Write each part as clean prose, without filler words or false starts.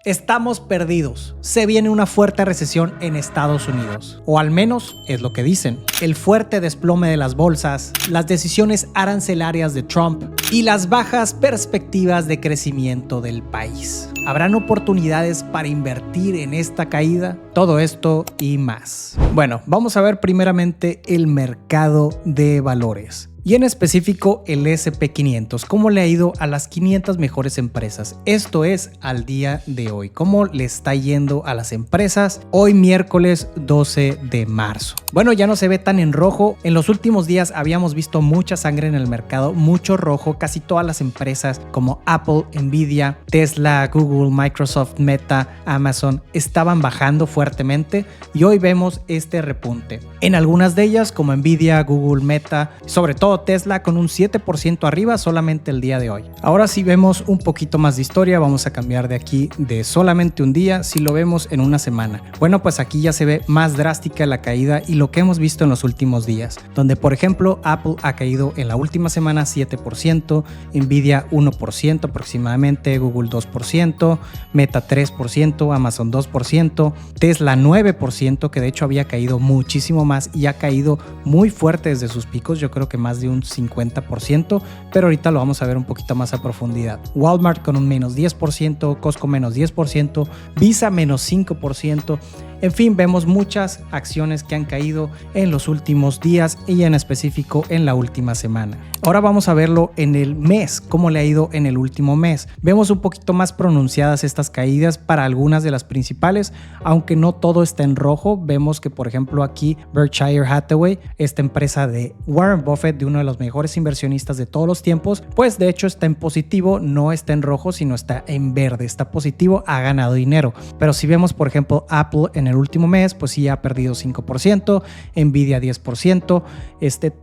Estamos perdidos. Se viene una fuerte recesión en Estados Unidos. O al menos es lo que dicen. El fuerte desplome de las bolsas, las decisiones arancelarias de Trump y las bajas perspectivas de crecimiento del país. ¿Habrán oportunidades para invertir en esta caída? Todo esto y más. Bueno, vamos a ver primeramente el mercado de valores. Y en específico el S&P500, cómo le ha ido a las 500 mejores empresas. Esto es al día de hoy, cómo le está yendo a las empresas hoy miércoles 12 de marzo. Bueno, ya no se ve tan en rojo. En los últimos días habíamos visto mucha sangre en el mercado, mucho rojo. Casi todas las empresas como Apple, Nvidia, Tesla, Google, Microsoft, Meta, Amazon estaban bajando fuertemente y hoy vemos este repunte. En algunas de ellas como Nvidia, Google, Meta, sobre todo Tesla con un 7% arriba solamente el día de hoy. Ahora si vemos un poquito más de historia, vamos a cambiar de aquí de solamente un día, si lo vemos en una semana. Bueno, pues aquí ya se ve más drástica la caída y lo que hemos visto en los últimos días, donde por ejemplo Apple ha caído en la última semana 7%, Nvidia 1% aproximadamente, Google 2%, Meta 3%, Amazon 2%, Tesla 9%, que de hecho había caído muchísimo más y ha caído muy fuerte desde sus picos, yo creo que más de un 50%, pero ahorita lo vamos a ver un poquito más a profundidad. Walmart con un menos 10%, Costco menos 10%, Visa menos 5%. En fin, vemos muchas acciones que han caído en los últimos días y en específico en la última semana. Ahora vamos a verlo en el mes, cómo le ha ido en el último mes. Vemos un poquito más pronunciadas estas caídas para algunas de las principales, aunque no todo está en rojo. Vemos que por ejemplo aquí Berkshire Hathaway, esta empresa de Warren Buffett, de uno de los mejores inversionistas de todos los tiempos, pues de hecho está en positivo, no está en rojo, sino está en verde, está positivo, ha ganado dinero. Pero si vemos por ejemplo Apple en el último mes, pues sí ha perdido 5%, Nvidia 10%,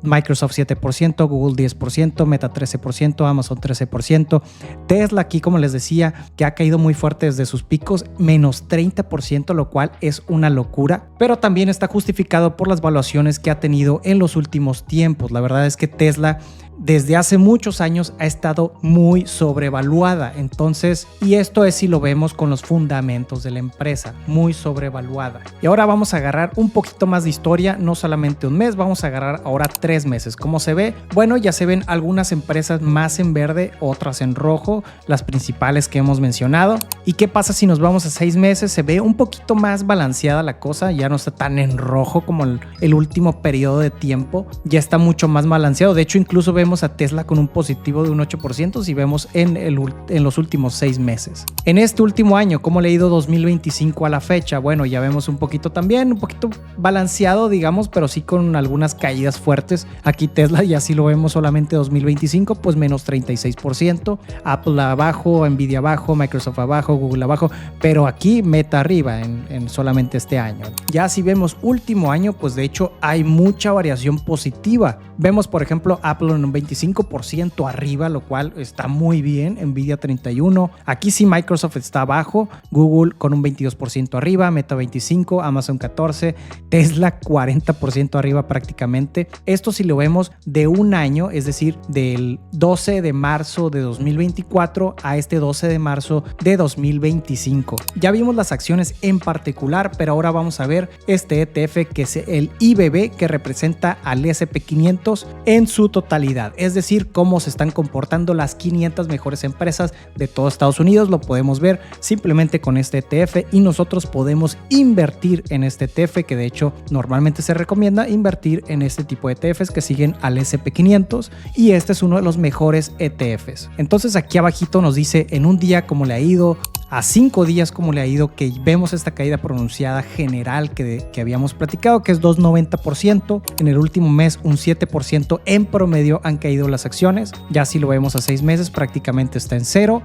Microsoft 7%, Google 10%, Meta 13%, Amazon 13%, Tesla aquí como les decía que ha caído muy fuerte desde sus picos, menos 30%, lo cual es una locura, pero también está justificado por las valuaciones que ha tenido en los últimos tiempos. La verdad es que Tesla desde hace muchos años ha estado muy sobrevaluada, entonces, y esto es si lo vemos con los fundamentos de la empresa, muy sobrevaluada. Y ahora vamos a agarrar un poquito más de historia, no solamente un mes, vamos a agarrar ahora 3 meses. ¿Cómo se ve? Bueno, ya se ven algunas empresas más en verde, otras en rojo, las principales que hemos mencionado. ¿Y qué pasa si nos vamos a 6 meses? Se ve un poquito más balanceada la cosa, ya no está tan en rojo como el último periodo de tiempo, ya está mucho más balanceado. De hecho, incluso vemos a Tesla con un positivo de un 8% si vemos en los últimos 6 meses. En este último año, ¿cómo le ha ido 2025 a la fecha? Bueno, ya vemos un poquito también, un poquito balanceado, digamos, pero sí con algunas caídas fuertes. Aquí Tesla ya sí lo vemos solamente 2025, pues menos 36%, Apple abajo, Nvidia abajo, Microsoft abajo, Google abajo, pero aquí Meta arriba en solamente este año. Ya si vemos último año, pues de hecho hay mucha variación positiva. Vemos por ejemplo Apple en un 25% arriba, lo cual está muy bien, Nvidia 31%, aquí sí Microsoft está abajo, Google con un 22% arriba, Meta 25%, Amazon 14%, Tesla 40% arriba prácticamente. Esto si lo vemos de un año, es decir, del 12 de marzo de 2024 a este 12 de marzo de 2025. Ya vimos las acciones en particular, pero ahora vamos a ver este ETF que es el IBB, que representa al S&P500 en su totalidad, es decir, cómo se están comportando las 500 mejores empresas de todo Estados Unidos. Lo podemos ver simplemente con este ETF y nosotros podemos invertir en este ETF, que de hecho normalmente se recomienda invertir en este tipo de ETFs que siguen al S&P500 y este es uno de los mejores ETFs. Entonces aquí abajito nos dice en un día cómo le ha ido, a 5 días cómo le ha ido, que vemos esta caída pronunciada general que habíamos platicado, que es 2,90%. En el último mes un 7% en promedio han caído las acciones. Ya si lo vemos a 6 meses prácticamente está en cero.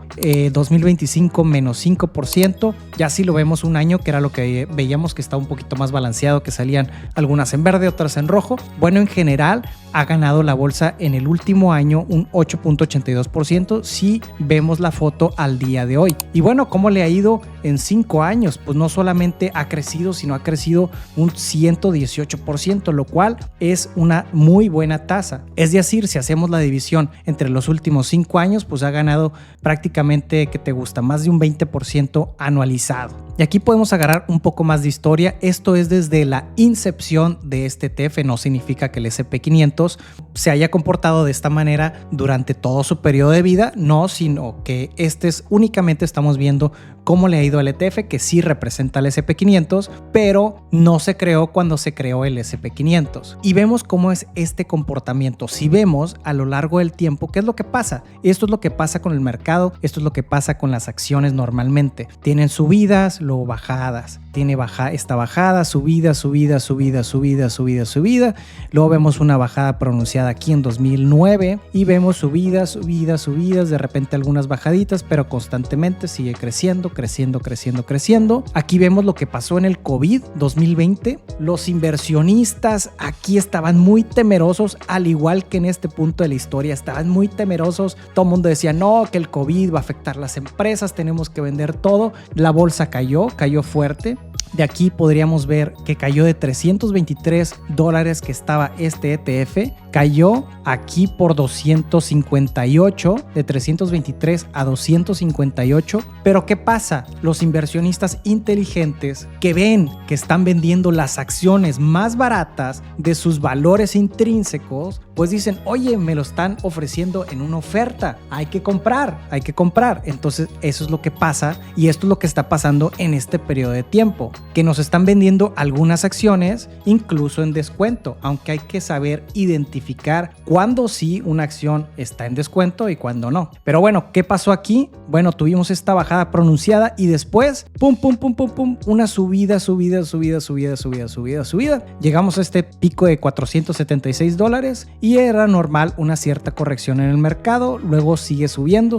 2025 menos 5%. Ya si lo vemos un año, que era lo que veíamos que está un poquito más balanceado, que salían algunas en verde, otras en rojo. Bueno, en general ha ganado la bolsa en el último año un 8,82% si vemos la foto al día de hoy. Y bueno, ¿cómo le ha ido en 5 años? Pues no solamente ha crecido, sino ha crecido un 118%, lo cual es una muy buena tasa. Es decir, si hacemos la división entre los últimos 5 años, pues ha ganado prácticamente, ¿qué te gusta? Más de un 20% anualizado. Y aquí podemos agarrar un poco más de historia. Esto es desde la incepción de este ETF. No significa que el S&P500 se haya comportado de esta manera durante todo su periodo de vida, no, sino que únicamente estamos viendo cómo le ha ido al ETF, que sí representa al S&P500, pero no se creó cuando se creó el S&P500. Y vemos cómo es este comportamiento. Si vemos a lo largo del tiempo, ¿qué es lo que pasa? Esto es lo que pasa con el mercado, esto es lo que pasa con las acciones normalmente. Tienen subidas, luego bajadas. Esta bajada, subida. Luego vemos una bajada pronunciada aquí en 2009 y vemos subidas, de repente algunas bajaditas, pero constantemente sigue creciendo. Aquí vemos lo que pasó en el COVID 2020. Los inversionistas aquí estaban muy temerosos, al igual que en este punto de la historia, estaban muy temerosos. Todo el mundo decía, no, que el COVID va a afectar las empresas, tenemos que vender todo. La bolsa cayó fuerte. De aquí podríamos ver que cayó de $323 que estaba este ETF, cayó aquí por 258, de 323 a 258. Pero ¿qué pasa? Los inversionistas inteligentes que ven que están vendiendo las acciones más baratas de sus valores intrínsecos, pues dicen, oye, me lo están ofreciendo en una oferta, hay que comprar. Entonces eso es lo que pasa, y esto es lo que está pasando en este periodo de tiempo, que nos están vendiendo algunas acciones incluso en descuento, aunque hay que saber identificar cuándo sí una acción está en descuento y cuándo no. Pero bueno, ¿qué pasó aquí? Bueno, tuvimos esta bajada pronunciada y después pum, una subida. Llegamos a este pico de $476 y era normal una cierta corrección en el mercado. Luego sigue subiendo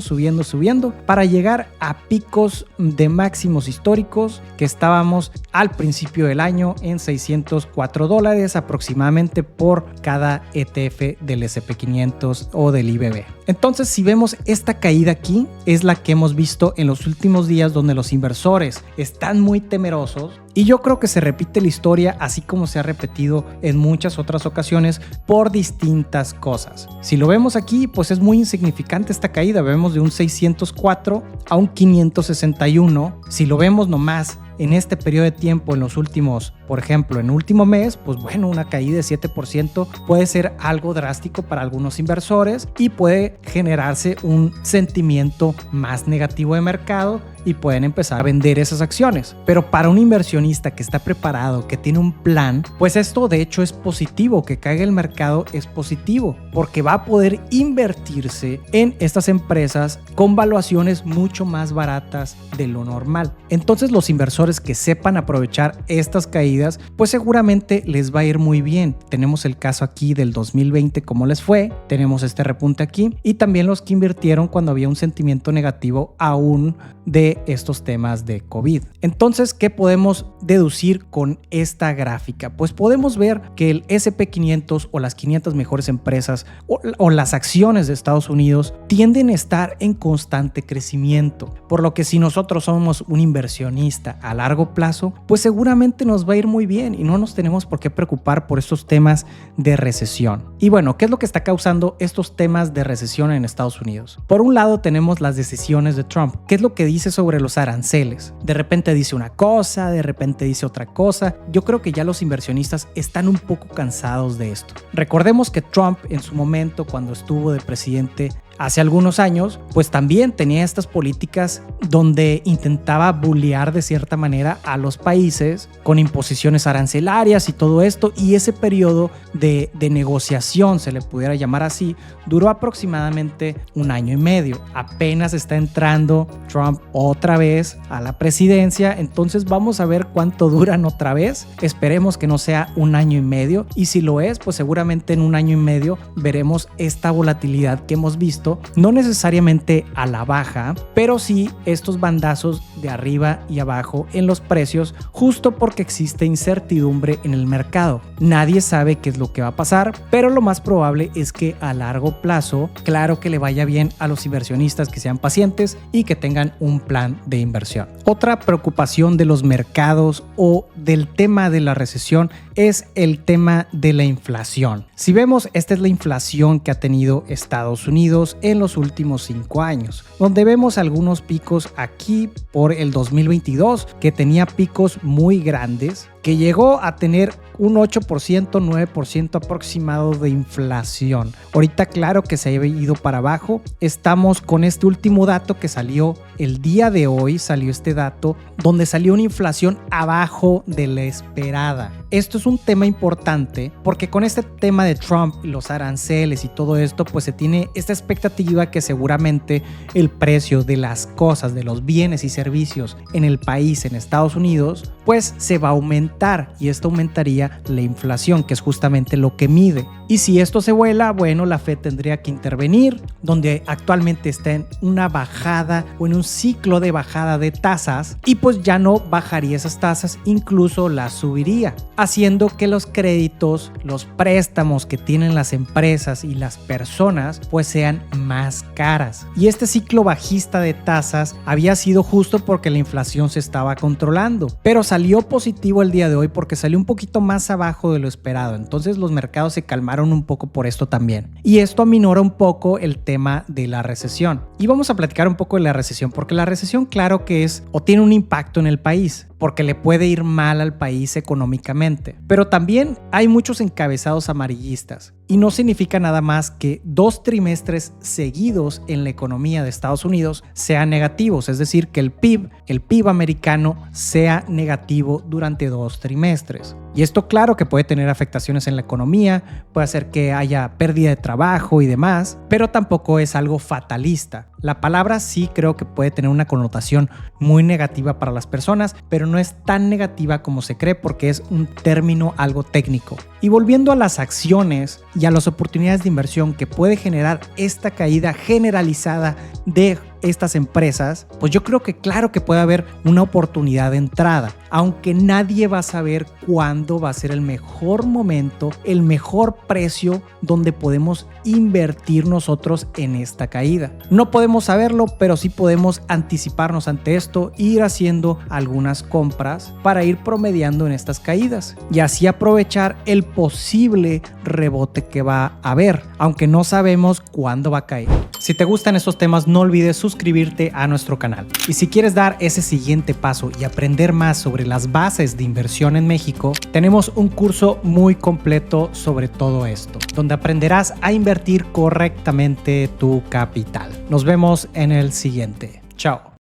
para llegar a picos de máximos históricos que estábamos al principio del año en $604 aproximadamente por cada ETF del S&P500 o del IBB. Entonces, si vemos esta caída aquí, es la que hemos visto en los últimos días, donde los inversores están muy temerosos. Y yo creo que se repite la historia así como se ha repetido en muchas otras ocasiones por distintas cosas. Si lo vemos aquí, pues es muy insignificante esta caída. Vemos de un 604 a un 561. Si lo vemos nomás en este periodo de tiempo, en los últimos, por ejemplo, en el último mes, pues bueno, una caída de 7% puede ser algo drástico para algunos inversores y puede generarse un sentimiento más negativo de mercado y pueden empezar a vender esas acciones. Pero para un inversionista que está preparado, que tiene un plan, pues esto de hecho es positivo. Que caiga el mercado es positivo, porque va a poder invertirse en estas empresas con valuaciones mucho más baratas de lo normal. Entonces, los inversores que sepan aprovechar estas caídas, pues seguramente les va a ir muy bien. Tenemos el caso aquí del 2020, cómo les fue, tenemos este repunte aquí, y también los que invirtieron cuando había un sentimiento negativo aún de estos temas de COVID. Entonces, ¿qué podemos deducir con esta gráfica? Pues podemos ver que el S&P500 o las 500 mejores empresas o las acciones de Estados Unidos tienden a estar en constante crecimiento, por lo que si nosotros somos un inversionista a largo plazo, pues seguramente nos va a ir muy bien y no nos tenemos por qué preocupar por estos temas de recesión. Y bueno, ¿qué es lo que está causando estos temas de recesión en Estados Unidos? Por un lado tenemos las decisiones de Trump. ¿Qué es lo que dice sobre los aranceles? De repente dice una cosa, de repente dice otra cosa. Yo creo que ya los inversionistas están un poco cansados de esto. Recordemos que Trump en su momento, cuando estuvo de presidente hace algunos años, pues también tenía estas políticas donde intentaba bullear de cierta manera a los países con imposiciones arancelarias y todo esto, y ese periodo de negociación, se le pudiera llamar así, duró aproximadamente 1 año y medio. Apenas está entrando Trump otra vez a la presidencia, entonces vamos a ver cuánto duran otra vez. Esperemos que no sea 1 año y medio, y si lo es, pues seguramente en 1 año y medio veremos esta volatilidad que hemos visto esto, no necesariamente a la baja, pero sí estos bandazos de arriba y abajo en los precios, justo porque existe incertidumbre en el mercado. Nadie sabe qué es lo que va a pasar, pero lo más probable es que a largo plazo, claro que le vaya bien a los inversionistas, que sean pacientes y que tengan un plan de inversión. Otra preocupación de los mercados o del tema de la recesión es el tema de la inflación. Si vemos, esta es la inflación que ha tenido Estados Unidos en los últimos 5 años, donde vemos algunos picos aquí por el 2022, que tenía picos muy grandes, que llegó a tener un 8%, 9% aproximado de inflación. Ahorita claro que se ha ido para abajo. Estamos con este último dato que salió el día de hoy, salió este dato donde salió una inflación abajo de la esperada. Esto es un tema importante porque con este tema de Trump, los aranceles y todo esto, pues se tiene esta expectativa que seguramente el precio de las cosas, de los bienes y servicios en el país, en Estados Unidos, pues se va a aumentar, y esto aumentaría la inflación, que es justamente lo que mide. Y si esto se vuela, bueno, la Fed tendría que intervenir, donde actualmente está en una bajada o en un ciclo de bajada de tasas, y pues ya no bajaría esas tasas, incluso las subiría, haciendo que los créditos, los préstamos que tienen las empresas y las personas pues sean más caras. Y este ciclo bajista de tasas había sido justo porque la inflación se estaba controlando, pero salió positivo el día de hoy porque salió un poquito más abajo de lo esperado. Entonces los mercados se calmaron un poco por esto también. Y esto aminora un poco el tema de la recesión. Y vamos a platicar un poco de la recesión, porque la recesión claro que es o tiene un impacto en el país, porque le puede ir mal al país económicamente. Pero también hay muchos encabezados amarillistas y no significa nada más que 2 trimestres seguidos en la economía de Estados Unidos sean negativos, es decir, que el PIB americano sea negativo durante 2 trimestres. Y esto claro que puede tener afectaciones en la economía, puede hacer que haya pérdida de trabajo y demás, pero tampoco es algo fatalista. La palabra sí creo que puede tener una connotación muy negativa para las personas, pero no es tan negativa como se cree porque es un término algo técnico. Y volviendo a las acciones y a las oportunidades de inversión que puede generar esta caída generalizada de estas empresas, pues yo creo que claro que puede haber una oportunidad de entrada, aunque nadie va a saber cuándo va a ser el mejor momento, el mejor precio donde podemos invertir nosotros en esta caída. No podemos saberlo, pero sí podemos anticiparnos ante esto e ir haciendo algunas compras para ir promediando en estas caídas y así aprovechar el posible rebote que va a haber, aunque no sabemos cuándo va a caer. Si te gustan estos temas, no olvides suscribirte a nuestro canal. Y si quieres dar ese siguiente paso y aprender más sobre las bases de inversión en México, tenemos un curso muy completo sobre todo esto, donde aprenderás a invertir correctamente tu capital. Nos vemos en el siguiente. Chao.